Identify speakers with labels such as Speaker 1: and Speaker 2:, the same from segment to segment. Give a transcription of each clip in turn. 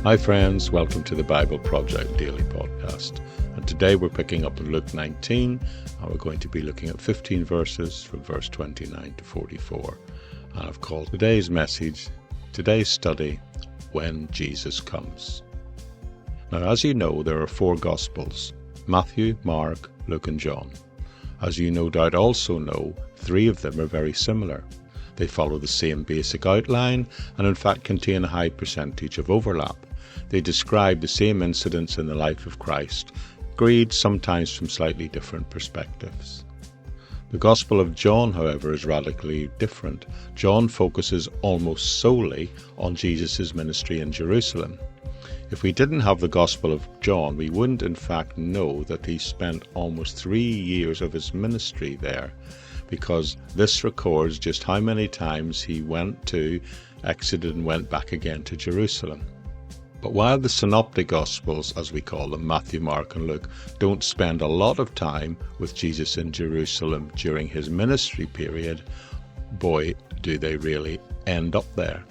Speaker 1: Hi friends, welcome to the Bible Project Daily Podcast. And today we're picking up in Luke 19 and we're going to be looking at 15 verses from verse 29 to 44. And I've called today's study, When Jesus Comes. Now, as you know, there are 4 Gospels: Matthew, Mark, Luke and John. As you no doubt also know, 3 of them are very similar. They follow the same basic outline and in fact contain a high percentage of overlap. They describe the same incidents in the life of Christ, agreed sometimes from slightly different perspectives. The Gospel of John, however, is radically different. John focuses almost solely on Jesus' ministry in Jerusalem. If we didn't have the Gospel of John, we wouldn't in fact know that he spent almost 3 years of his ministry there, because this records just how many times he exited and went back again to Jerusalem. But while the synoptic Gospels, as we call them, Matthew, Mark and Luke, don't spend a lot of time with Jesus in Jerusalem during his ministry period, boy, do they really end up there.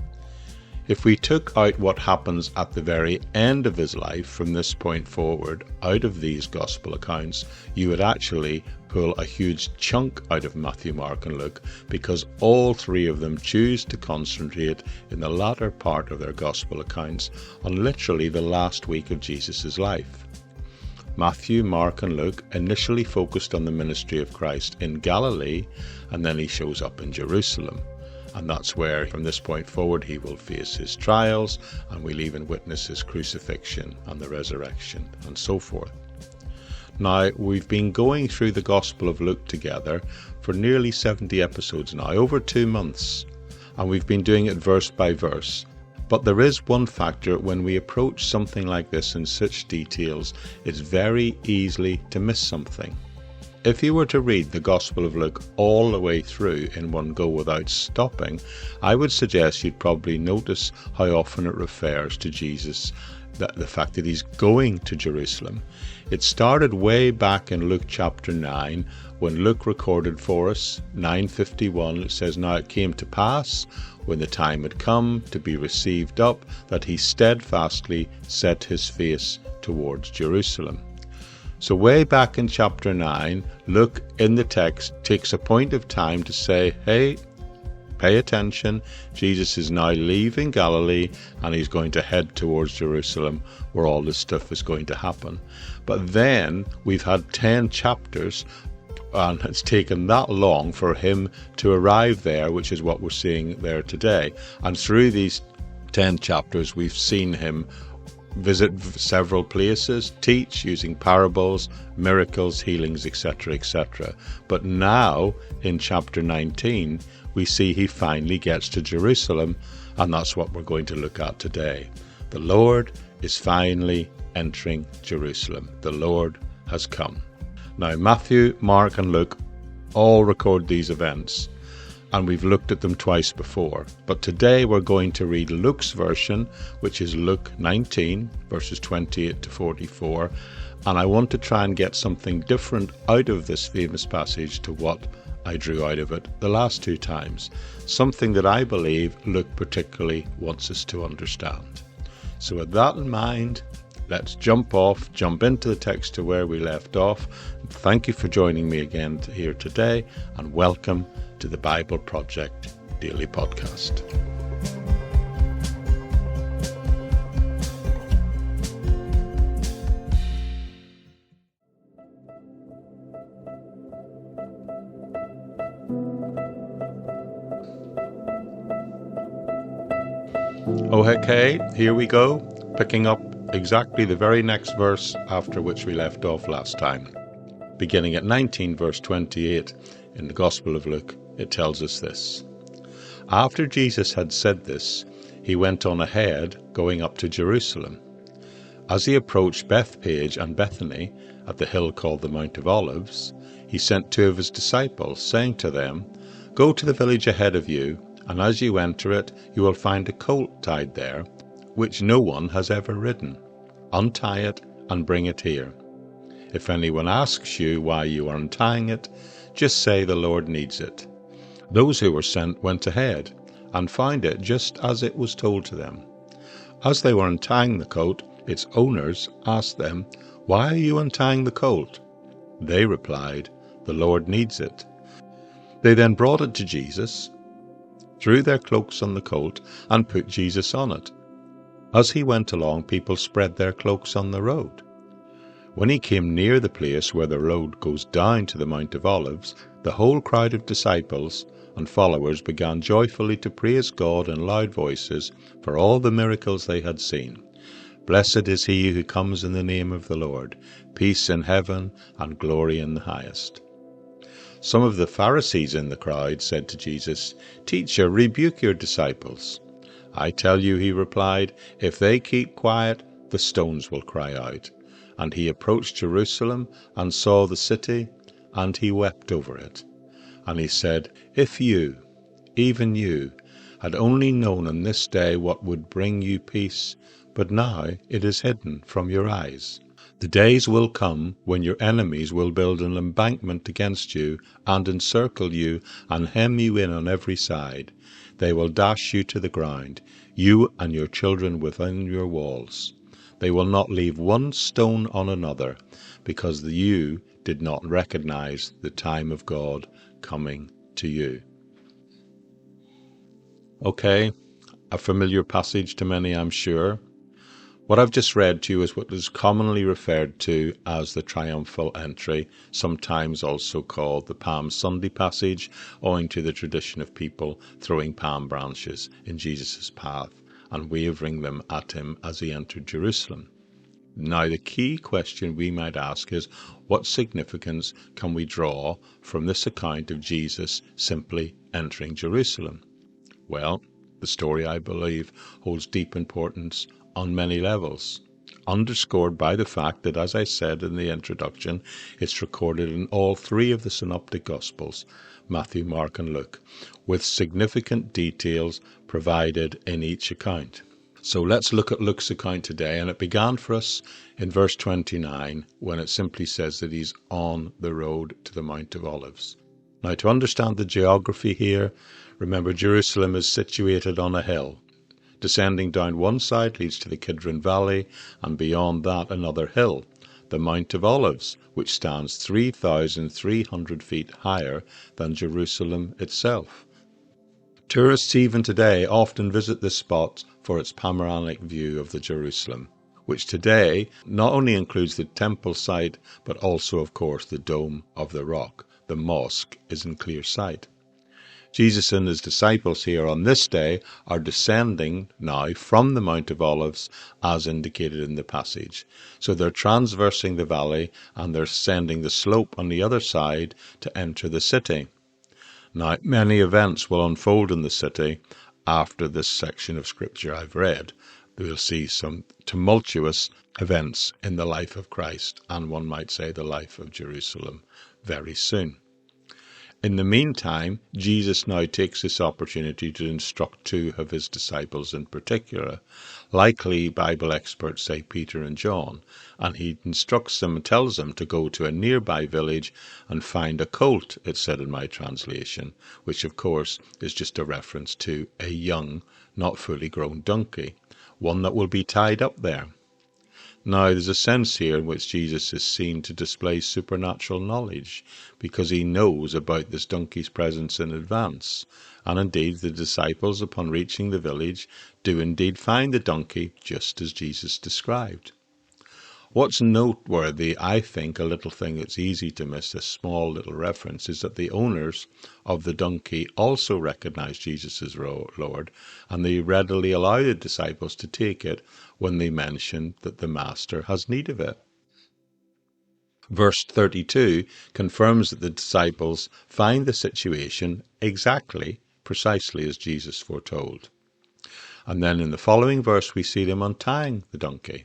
Speaker 1: If we took out what happens at the very end of his life from this point forward out of these Gospel accounts, you would actually pull a huge chunk out of Matthew, Mark and Luke, because all 3 of them choose to concentrate in the latter part of their Gospel accounts on literally the last week of Jesus' life. Matthew, Mark and Luke initially focused on the ministry of Christ in Galilee, and then he shows up in Jerusalem. And that's where, from this point forward, he will face his trials, and we'll even witness his crucifixion and the resurrection, and so forth. Now, we've been going through the Gospel of Luke together for nearly 70 episodes now, over 2 months, and we've been doing it verse by verse. But there is one factor: when we approach something like this in such details, it's very easy to miss something. If you were to read the Gospel of Luke all the way through in one go without stopping, I would suggest you'd probably notice how often it refers to Jesus, the fact that he's going to Jerusalem. It started way back in Luke chapter 9, when Luke recorded for us, 9:51, it says, "Now it came to pass, when the time had come to be received up, that he steadfastly set his face towards Jerusalem." So way back in chapter 9, Luke in the text takes a point of time to say, hey, pay attention, Jesus is now leaving Galilee and he's going to head towards Jerusalem, where all this stuff is going to happen. But then we've had 10 chapters and it's taken that long for him to arrive there, which is what we're seeing there today. And through these 10 chapters, we've seen him visit several places, teach using parables, miracles, healings, etc., etc. But now, in chapter 19, we see he finally gets to Jerusalem, and that's what we're going to look at today. The Lord is finally entering Jerusalem. The Lord has come. Now, Matthew, Mark and Luke all record these events, and we've looked at them twice before. But today we're going to read Luke's version, which is Luke 19, verses 28 to 44. And I want to try and get something different out of this famous passage to what I drew out of it the last 2 times. Something that I believe Luke particularly wants us to understand. So with that in mind, let's jump into the text to where we left off. Thank you for joining me again here today, and welcome to the Bible Project Daily Podcast. Okay, here we go, picking up exactly the very next verse after which we left off last time. Beginning at 19 verse 28 in the Gospel of Luke, it tells us this: "After Jesus had said this, he went on ahead, going up to Jerusalem. As he approached Bethphage and Bethany, at the hill called the Mount of Olives, he sent 2 of his disciples, saying to them, 'Go to the village ahead of you, and as you enter it, you will find a colt tied there, which no one has ever ridden. Untie it and bring it here. If anyone asks you why you are untying it, just say the Lord needs it.' Those who were sent went ahead and found it just as it was told to them. As they were untying the colt, its owners asked them, "Why are you untying the colt?" They replied, "The Lord needs it." They then brought it to Jesus, threw their cloaks on the colt, and put Jesus on it. As he went along, people spread their cloaks on the road. When he came near the place where the road goes down to the Mount of Olives, the whole crowd of disciples and followers began joyfully to praise God in loud voices for all the miracles they had seen. "Blessed is he who comes in the name of the Lord, peace in heaven and glory in the highest." Some of the Pharisees in the crowd said to Jesus, "Teacher, rebuke your disciples." "I tell you," he replied, "if they keep quiet, the stones will cry out." And he approached Jerusalem and saw the city, and he wept over it. And he said, "If you, even you, had only known on this day what would bring you peace, but now it is hidden from your eyes. The days will come when your enemies will build an embankment against you and encircle you and hem you in on every side. They will dash you to the ground, you and your children within your walls. They will not leave one stone on another, because you did not recognize the time of God coming to you." Okay, a familiar passage to many, I'm sure. What I've just read to you is what is commonly referred to as the Triumphal entry, sometimes also called the Palm Sunday passage, owing to the tradition of people throwing palm branches in Jesus' path and waving them at him as he entered Jerusalem. Now, the key question we might ask is, what significance can we draw from this account of Jesus simply entering Jerusalem? Well, the story, I believe, holds deep importance on many levels, underscored by the fact that, as I said in the introduction, it's recorded in all three of the synoptic Gospels, Matthew, Mark, and Luke, with significant details provided in each account. So let's look at Luke's account today, and it began for us in verse 29, when it simply says that he's on the road to the Mount of Olives. Now, to understand the geography here, remember Jerusalem is situated on a hill. Descending down one side leads to the Kidron Valley, and beyond that another hill, the Mount of Olives, which stands 3,300 feet higher than Jerusalem itself. Tourists even today often visit this spot for its panoramic view of the Jerusalem, which today not only includes the temple site, but also, of course, the Dome of the Rock. The mosque is in clear sight. Jesus and his disciples here on this day are descending now from the Mount of Olives as indicated in the passage. So they're transversing the valley and they're ascending the slope on the other side to enter the city. Now, many events will unfold in the city after this section of scripture I've read. We'll see some tumultuous events in the life of Christ, and one might say the life of Jerusalem, very soon. In the meantime, Jesus now takes this opportunity to instruct two of his disciples in particular. Likely, Bible experts say Peter and John, and he instructs them and tells them to go to a nearby village and find a colt, it said in my translation, which of course is just a reference to a young, not fully grown donkey, one that will be tied up there. Now, there's a sense here in which Jesus is seen to display supernatural knowledge, because he knows about this donkey's presence in advance. And indeed, the disciples, upon reaching the village, do indeed find the donkey just as Jesus described. What's noteworthy, I think, a little thing that's easy to miss, a small little reference, is that the owners of the donkey also recognize Jesus as Lord, and they readily allow the disciples to take it when they mention that the master has need of it. Verse 32 confirms that the disciples find the situation precisely as Jesus foretold. And then in the following verse we see them untying the donkey.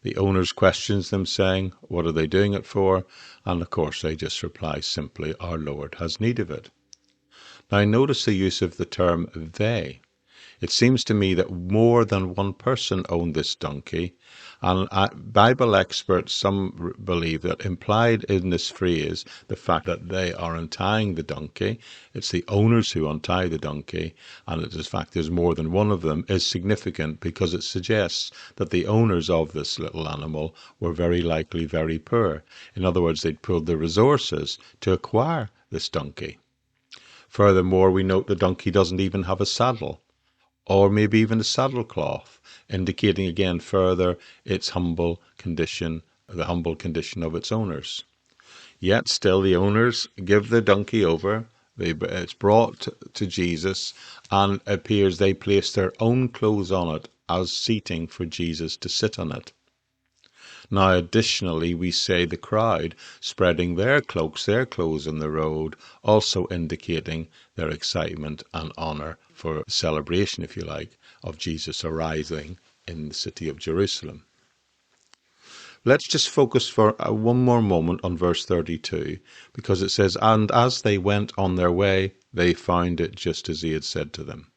Speaker 1: The owners questions them, saying, "What are they doing it for?" And of course they just reply simply, "Our Lord has need of it." Now notice the use of the term "they." It seems to me that more than one person owned this donkey, and Bible experts, some believe that implied in this phrase, the fact that they are untying the donkey, it's the owners who untie the donkey, and the fact there's more than one of them is significant because it suggests that the owners of this little animal were very likely very poor. In other words, they'd pulled the resources to acquire this donkey. Furthermore, we note the donkey doesn't even have a saddle, or maybe even a saddlecloth, indicating again further its humble condition, the humble condition of its owners. Yet still the owners give the donkey over, it's brought to Jesus, and it appears they place their own clothes on it as seating for Jesus to sit on it. Now, additionally, we say the crowd spreading their cloaks, their clothes on the road, also indicating their excitement and honour for celebration, if you like, of Jesus arising in the city of Jerusalem. Let's just focus for one more moment on verse 32, because it says, "And as they went on their way, they found it just as he had said to them."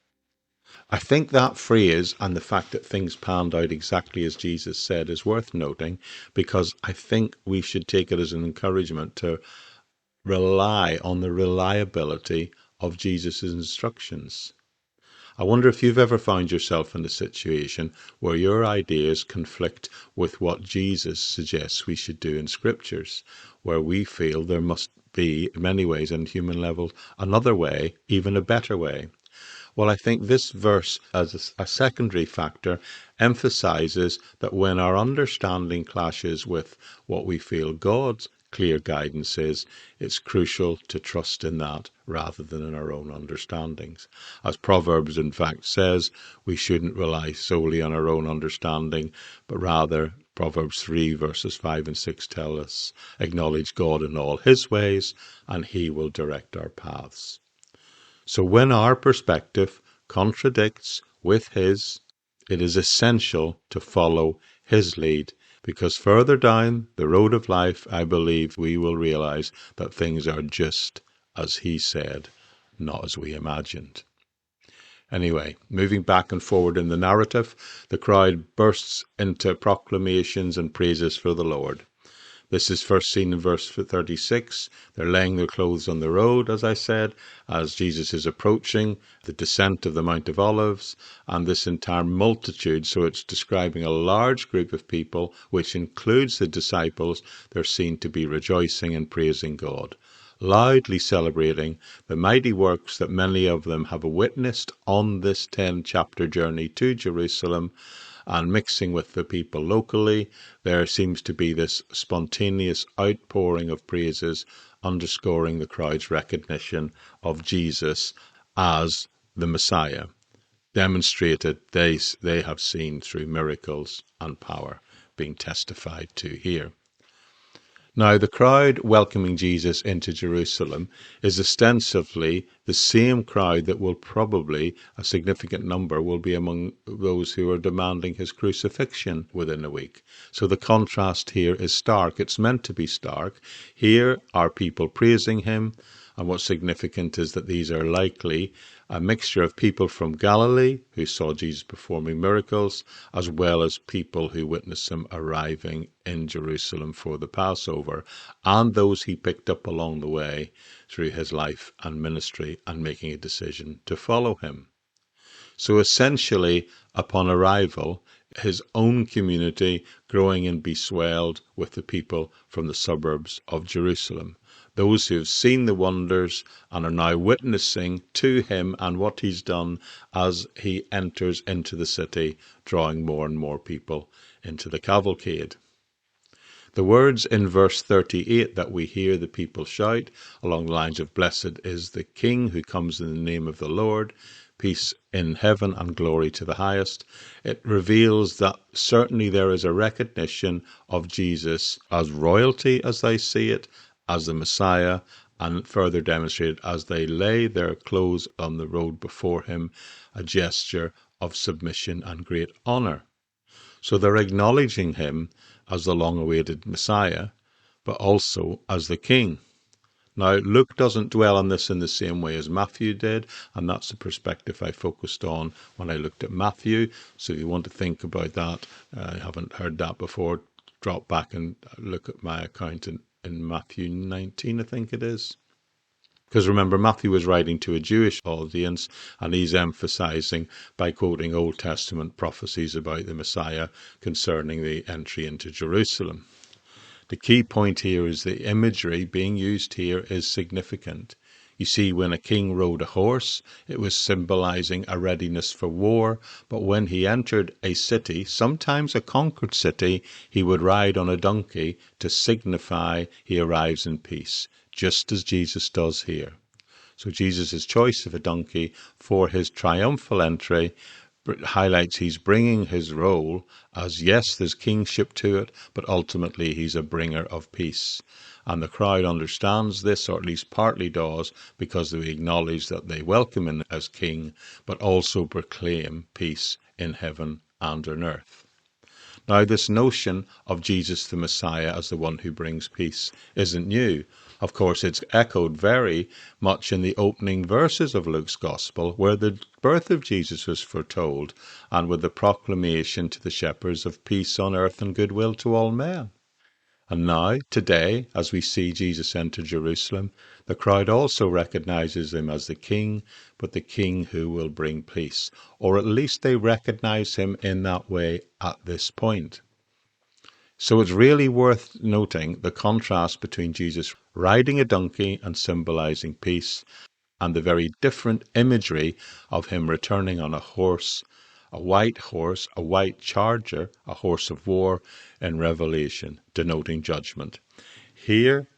Speaker 1: I think that phrase and the fact that things panned out exactly as Jesus said is worth noting, because I think we should take it as an encouragement to rely on the reliability of Jesus' instructions. I wonder if you've ever found yourself in a situation where your ideas conflict with what Jesus suggests we should do in scriptures, where we feel there must be, in many ways, on human level, another way, even a better way. Well, I think this verse, as a secondary factor, emphasizes that when our understanding clashes with what we feel God's clear guidance is, it's crucial to trust in that rather than in our own understandings. As Proverbs, in fact, says, we shouldn't rely solely on our own understanding, but rather, Proverbs 3 verses 5 and 6 tell us, acknowledge God in all his ways, and he will direct our paths. So when our perspective contradicts with his, it is essential to follow his lead, because further down the road of life, I believe we will realize that things are just as he said, not as we imagined. Anyway, moving back and forward in the narrative, the crowd bursts into proclamations and praises for the Lord. This is first seen in verse 36. They're laying their clothes on the road, as I said, as Jesus is approaching the descent of the Mount of Olives, and this entire multitude, so it's describing a large group of people, which includes the disciples, they're seen to be rejoicing and praising God, loudly celebrating the mighty works that many of them have witnessed on this 10-chapter journey to Jerusalem. And mixing with the people locally, there seems to be this spontaneous outpouring of praises, underscoring the crowd's recognition of Jesus as the Messiah, demonstrated they have seen through miracles and power being testified to here. Now, the crowd welcoming Jesus into Jerusalem is ostensibly the same crowd that will probably, a significant number, will be among those who are demanding his crucifixion within a week. So the contrast here is stark. It's meant to be stark. Here are people praising him, and what's significant is that these are likely a mixture of people from Galilee who saw Jesus performing miracles, as well as people who witnessed him arriving in Jerusalem for the Passover, and those he picked up along the way through his life and ministry and making a decision to follow him. So essentially, upon arrival, his own community growing and be swelled with the people from the suburbs of Jerusalem, those who have seen the wonders and are now witnessing to him and what he's done as he enters into the city, drawing more and more people into the cavalcade. The words in verse 38 that we hear the people shout along the lines of, "Blessed is the King who comes in the name of the Lord, peace in heaven and glory to the highest," it reveals that certainly there is a recognition of Jesus as royalty as they see it, as the Messiah, and further demonstrated as they lay their clothes on the road before him, a gesture of submission and great honor. So they're acknowledging him as the long-awaited Messiah, but also as the King. Now, Luke doesn't dwell on this in the same way as Matthew did, and that's the perspective I focused on when I looked at Matthew. So if you want to think about that, I haven't heard that before, drop back and look at my account in Matthew 19, I think it is. Because remember, Matthew was writing to a Jewish audience, and he's emphasizing by quoting Old Testament prophecies about the Messiah concerning the entry into Jerusalem. The key point here is the imagery being used here is significant. You see, when a king rode a horse, it was symbolizing a readiness for war, but when he entered a city, sometimes a conquered city, he would ride on a donkey to signify he arrives in peace, just as Jesus does here. So Jesus' choice of a donkey for his triumphal entry highlights he's bringing his role as, yes, there's kingship to it, but ultimately he's a bringer of peace. And the crowd understands this, or at least partly does, because they acknowledge that they welcome him as king, but also proclaim peace in heaven and on earth. Now, this notion of Jesus the Messiah as the one who brings peace isn't new. Of course, it's echoed very much in the opening verses of Luke's Gospel, where the birth of Jesus was foretold, and with the proclamation to the shepherds of peace on earth and goodwill to all men. And now, today, as we see Jesus enter Jerusalem, the crowd also recognizes him as the king, but the king who will bring peace, or at least they recognize him in that way at this point. So it's really worth noting the contrast between Jesus riding a donkey and symbolizing peace, and the very different imagery of him returning on a horse, a white charger, a horse of war in Revelation, denoting judgment. Here,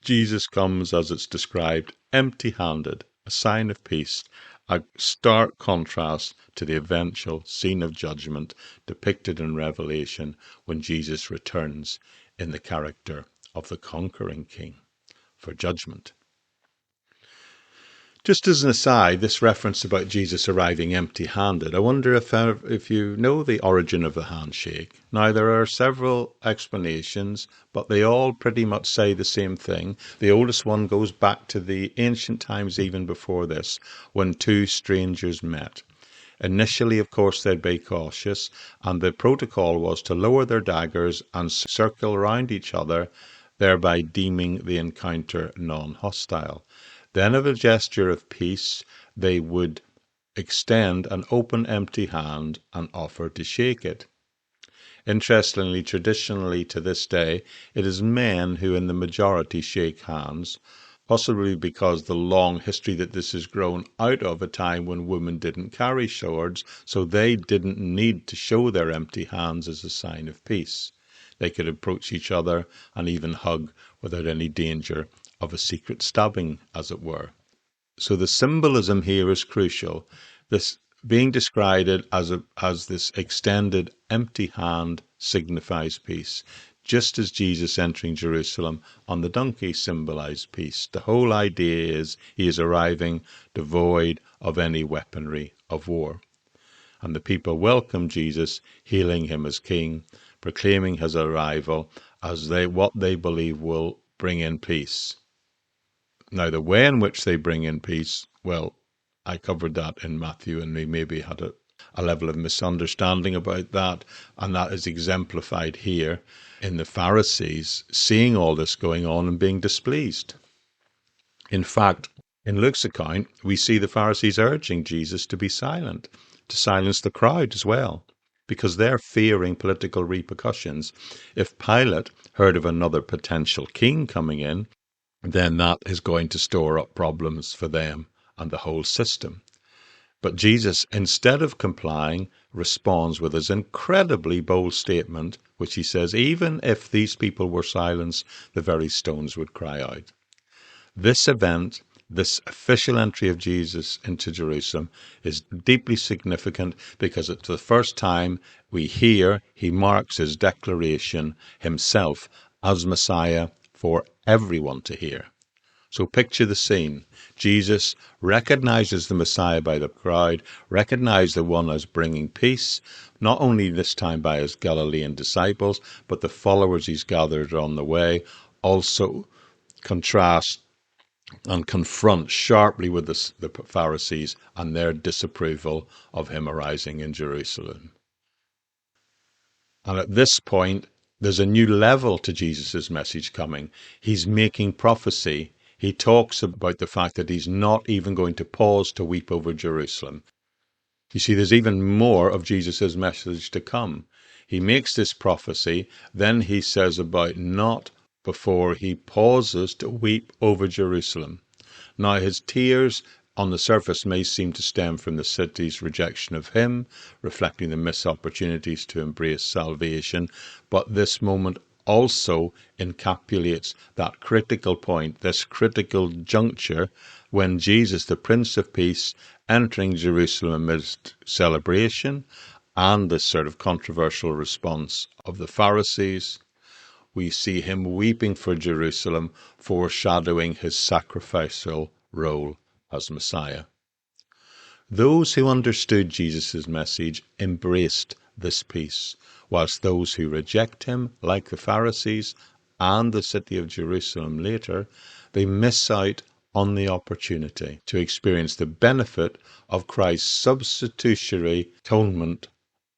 Speaker 1: Jesus comes, as it's described, empty-handed, a sign of peace, a stark contrast to the eventual scene of judgment depicted in Revelation when Jesus returns in the character of the conquering king for judgment. Just as an aside, this reference about Jesus arriving empty-handed, I wonder if you know the origin of the handshake. Now, there are several explanations, but they all pretty much say the same thing. The oldest one goes back to the ancient times, even before this, when two strangers met. Initially, of course, they'd be cautious, and the protocol was to lower their daggers and circle around each other, thereby deeming the encounter non-hostile. Then, of a gesture of peace, they would extend an open, empty hand and offer to shake it. Interestingly, traditionally to this day, it is men who in the majority shake hands, possibly because the long history that this has grown out of a time when women didn't carry swords, so they didn't need to show their empty hands as a sign of peace. They could approach each other and even hug without any danger of a secret stabbing, as it were. So the symbolism here is crucial. This being described as this extended empty hand signifies peace, just as Jesus entering Jerusalem on the donkey symbolized peace. The whole idea is he is arriving devoid of any weaponry of war. And the people welcome Jesus, hailing him as king, proclaiming his arrival as what they believe will bring in peace. Now, the way in which they bring in peace, well, I covered that in Matthew, and we maybe had a level of misunderstanding about that, and that is exemplified here in the Pharisees seeing all this going on and being displeased. In fact, in Luke's account, we see the Pharisees urging Jesus to be silent, to silence the crowd as well, because they're fearing political repercussions. If Pilate heard of another potential king coming in, then that is going to store up problems for them and the whole system. But Jesus, instead of complying, responds with his incredibly bold statement, which he says, even if these people were silenced, the very stones would cry out. This event, this official entry of Jesus into Jerusalem, is deeply significant because it's the first time we hear he marks his declaration himself as Messiah for everyone to hear. So picture the scene. Jesus recognizes the Messiah by the crowd, recognizes the one as bringing peace, not only this time by his Galilean disciples, but the followers he's gathered on the way. Also contrast and confront sharply with the Pharisees and their disapproval of him arising in Jerusalem. And at this point, there's a new level to Jesus' message coming. He's making prophecy. He talks about the fact that he's not even going to pause to weep over Jerusalem. You see, there's even more of Jesus' message to come. He makes this prophecy, then he says about not before he pauses to weep over Jerusalem. Now, his tears on the surface may seem to stem from the city's rejection of him, reflecting the missed opportunities to embrace salvation, but this moment also encapsulates that critical point, this critical juncture, when Jesus, the Prince of Peace, entering Jerusalem amidst celebration and this sort of controversial response of the Pharisees, we see him weeping for Jerusalem, foreshadowing his sacrificial role as Messiah. Those who understood Jesus' message embraced this peace, whilst those who reject him, like the Pharisees and the city of Jerusalem later, they miss out on the opportunity to experience the benefit of Christ's substitutionary atonement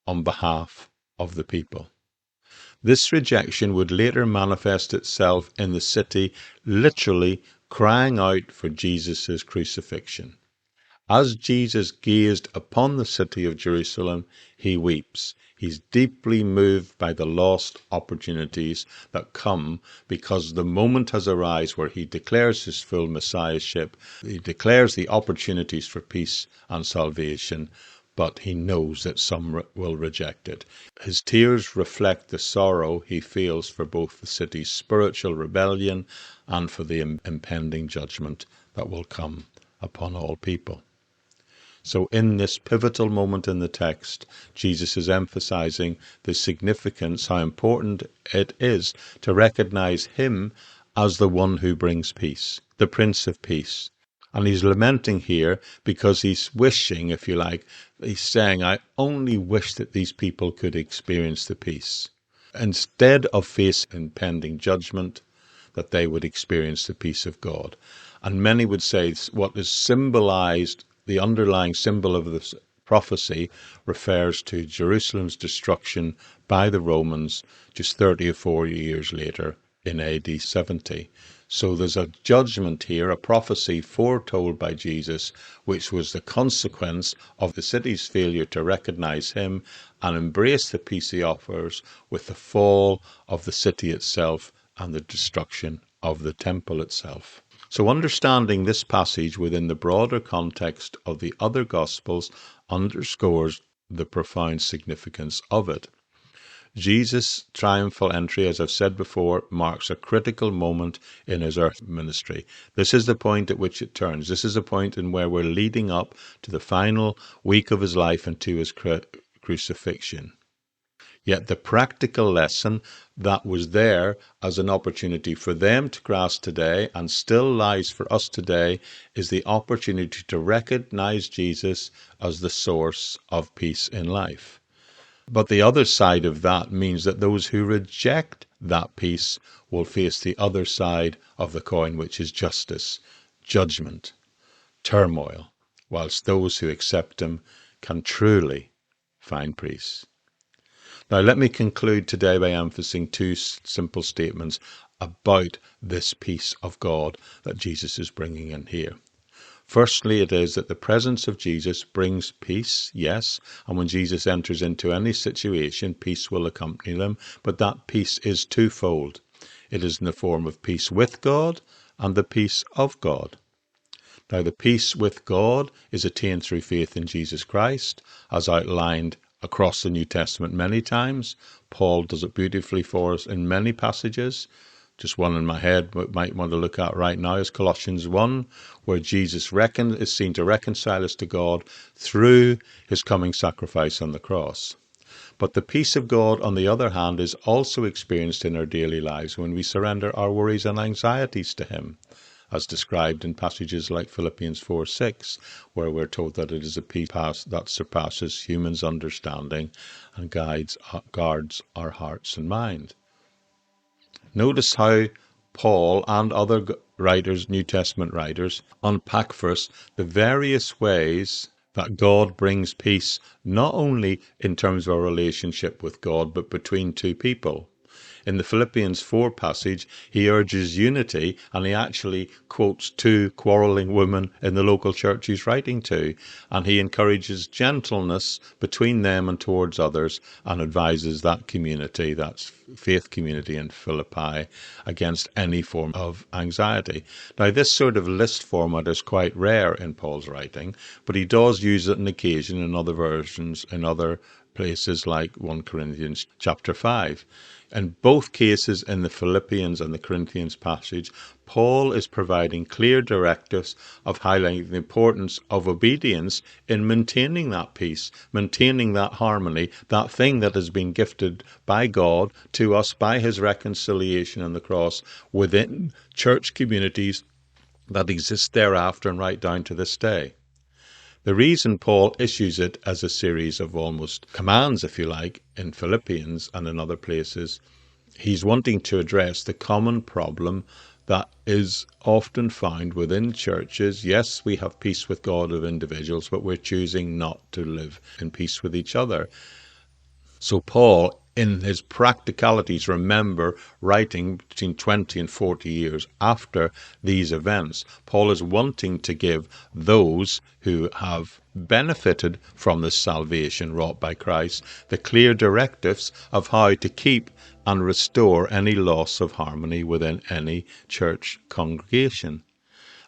Speaker 1: on behalf of the people. This rejection would later manifest itself in the city literally crying out for Jesus' crucifixion. As Jesus gazed upon the city of Jerusalem, he weeps. He's deeply moved by the lost opportunities that come because the moment has arisen where he declares his full messiahship. He declares the opportunities for peace and salvation, but he knows that some will reject it. His tears reflect the sorrow he feels for both the city's spiritual rebellion and for the impending judgment that will come upon all people. So in this pivotal moment in the text, Jesus is emphasizing the significance, how important it is to recognize him as the one who brings peace, the Prince of Peace. And he's lamenting here because he's wishing, if you like, he's saying, I only wish that these people could experience the peace. Instead of face impending judgment, that they would experience the peace of God. And many would say what is symbolized, the underlying symbol of this prophecy, refers to Jerusalem's destruction by the Romans just 30 or 40 years later in AD 70. So there's a judgment here, a prophecy foretold by Jesus, which was the consequence of the city's failure to recognize him and embrace the peace he offers with the fall of the city itself and the destruction of the temple itself. So understanding this passage within the broader context of the other Gospels underscores the profound significance of it. Jesus' triumphal entry, as I've said before, marks a critical moment in his earth ministry. This is the point at which it turns. This is the point in where we're leading up to the final week of his life and to his crucifixion. Yet the practical lesson that was there as an opportunity for them to grasp today and still lies for us today is the opportunity to recognize Jesus as the source of peace in life. But the other side of that means that those who reject that peace will face the other side of the coin, which is justice, judgment, turmoil, whilst those who accept him can truly find peace. Now, let me conclude today by emphasizing two simple statements about this peace of God that Jesus is bringing in here. Firstly, it is that the presence of Jesus brings peace, yes, and when Jesus enters into any situation, peace will accompany them, but that peace is twofold. It is in the form of peace with God and the peace of God. Now, the peace with God is attained through faith in Jesus Christ, as outlined across the New Testament many times. Paul does it beautifully for us in many passages. Just one in my head we might want to look at right now is Colossians 1, where Jesus is seen to reconcile us to God through his coming sacrifice on the cross. But the peace of God, on the other hand, is also experienced in our daily lives when we surrender our worries and anxieties to him, as described in passages like Philippians 4:6, where we're told that it is a peace that surpasses human's understanding and guards our hearts and mind. Notice how Paul and other writers, New Testament writers, unpack for us the various ways that God brings peace, not only in terms of our relationship with God, but between two people. In the Philippians 4 passage, he urges unity, and he actually quotes two quarrelling women in the local church he's writing to, and he encourages gentleness between them and towards others, and advises that community, that's faith community in Philippi, against any form of anxiety. Now, this sort of list format is quite rare in Paul's writing, but he does use it on occasion in other versions, in other places like 1 Corinthians chapter 5. In both cases, in the Philippians and the Corinthians passage, Paul is providing clear directives of highlighting the importance of obedience in maintaining that peace, maintaining that harmony, that thing that has been gifted by God to us by his reconciliation on the cross within church communities that exist thereafter and right down to this day. The reason Paul issues it as a series of almost commands, if you like, in Philippians and in other places, he's wanting to address the common problem that is often found within churches. Yes, we have peace with God of individuals, but we're choosing not to live in peace with each other. So Paul, in his practicalities, remember writing between 20 and 40 years after these events, Paul is wanting to give those who have benefited from this salvation wrought by Christ the clear directives of how to keep and restore any loss of harmony within any church congregation.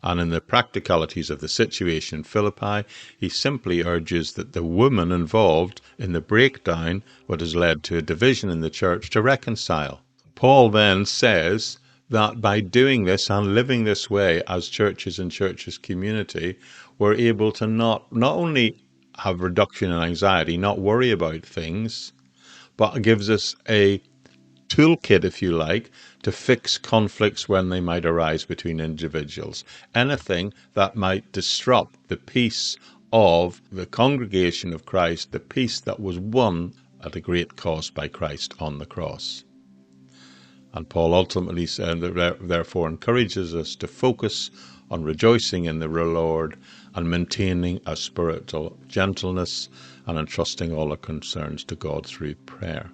Speaker 1: And in the practicalities of the situation in Philippi, he simply urges that the woman involved in the breakdown, what has led to a division in the church, to reconcile. Paul then says that by doing this and living this way as churches and churches community, we're able to not only have reduction in anxiety, not worry about things, but it gives us a toolkit, if you like, to fix conflicts when they might arise between individuals. Anything that might disrupt the peace of the congregation of Christ, the peace that was won at a great cost by Christ on the cross. And Paul ultimately said, therefore encourages us to focus on rejoicing in the Lord and maintaining a spiritual gentleness and entrusting all our concerns to God through prayer.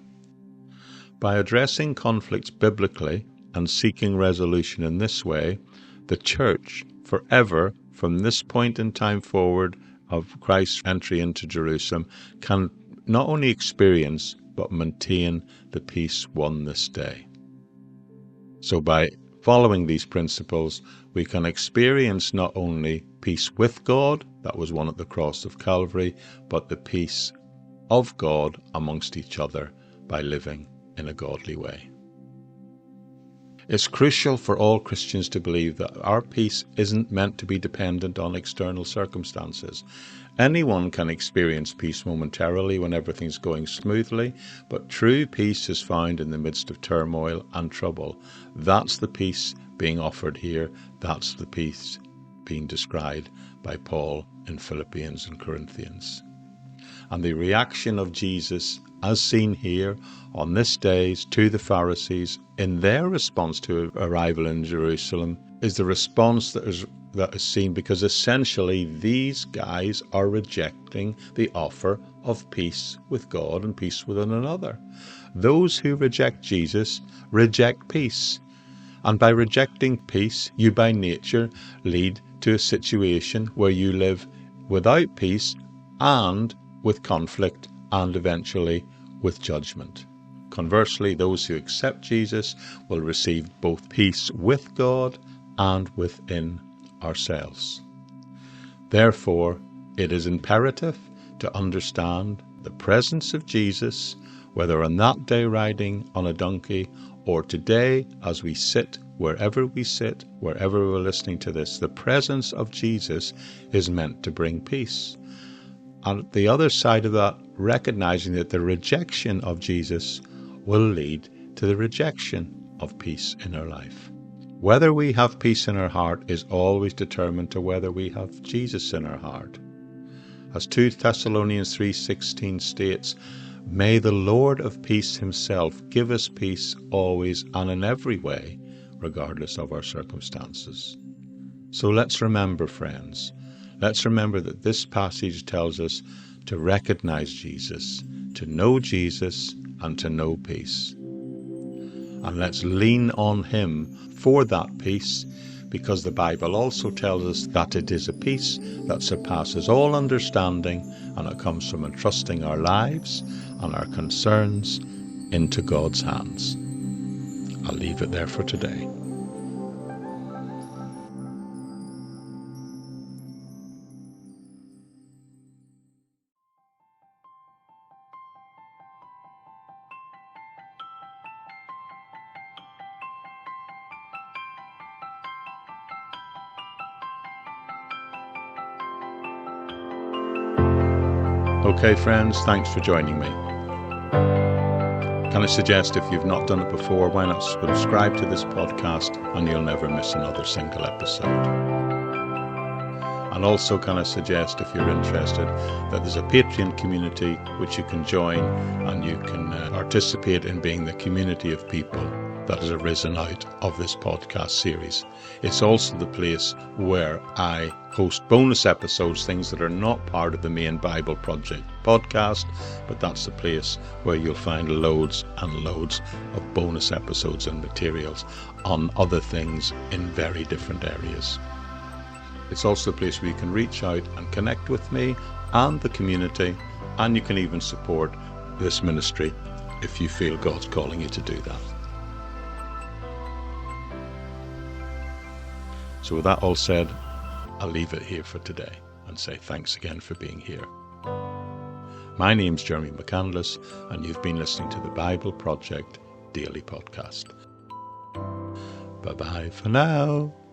Speaker 1: By addressing conflicts biblically and seeking resolution in this way, the church forever, from this point in time forward of Christ's entry into Jerusalem, can not only experience but maintain the peace won this day. So by following these principles, we can experience not only peace with God, that was won at the cross of Calvary, but the peace of God amongst each other by living in a godly way. It's crucial for all Christians to believe that our peace isn't meant to be dependent on external circumstances. Anyone can experience peace momentarily when everything's going smoothly, but true peace is found in the midst of turmoil and trouble. That's the peace being offered here. That's the peace being described by Paul in Philippians and Corinthians. And the reaction of Jesus, as seen here on this day to the Pharisees in their response to arrival in Jerusalem, is the response that is seen because essentially these guys are rejecting the offer of peace with God and peace with one another. Those who reject Jesus reject peace. And by rejecting peace, you by nature lead to a situation where you live without peace and with conflict and eventually with judgment. Conversely, those who accept Jesus will receive both peace with God and within ourselves. Therefore, it is imperative to understand the presence of Jesus, whether on that day riding on a donkey or today as we sit, wherever we're listening to this. The presence of Jesus is meant to bring peace. And the other side of that, recognizing that the rejection of Jesus will lead to the rejection of peace in our life. Whether we have peace in our heart is always determined to whether we have Jesus in our heart. As 2 Thessalonians 3:16 states, "May the Lord of peace himself give us peace always and in every way, regardless of our circumstances. So let's remember, friends, let's remember that this passage tells us to recognize Jesus, to know Jesus, and to know peace. And let's lean on him for that peace, because the Bible also tells us that it is a peace that surpasses all understanding, and it comes from entrusting our lives and our concerns into God's hands. I'll leave it there for today. Okay, friends, thanks for joining me. Can I suggest, if you've not done it before, why not subscribe to this podcast and you'll never miss another single episode. And also, can I suggest, if you're interested, that there's a Patreon community which you can join, and you can participate in being the community of people that has arisen out of this podcast series. It's also the place where I host bonus episodes, things that are not part of the main Bible Project podcast, but that's the place where you'll find loads and loads of bonus episodes and materials on other things in very different areas. It's also the place where you can reach out and connect with me and the community, and you can even support this ministry if you feel God's calling you to do that. So with that all said, I'll leave it here for today and say thanks again for being here. My name's Jeremy McCandless, and you've been listening to the Bible Project Daily Podcast. Bye-bye for now.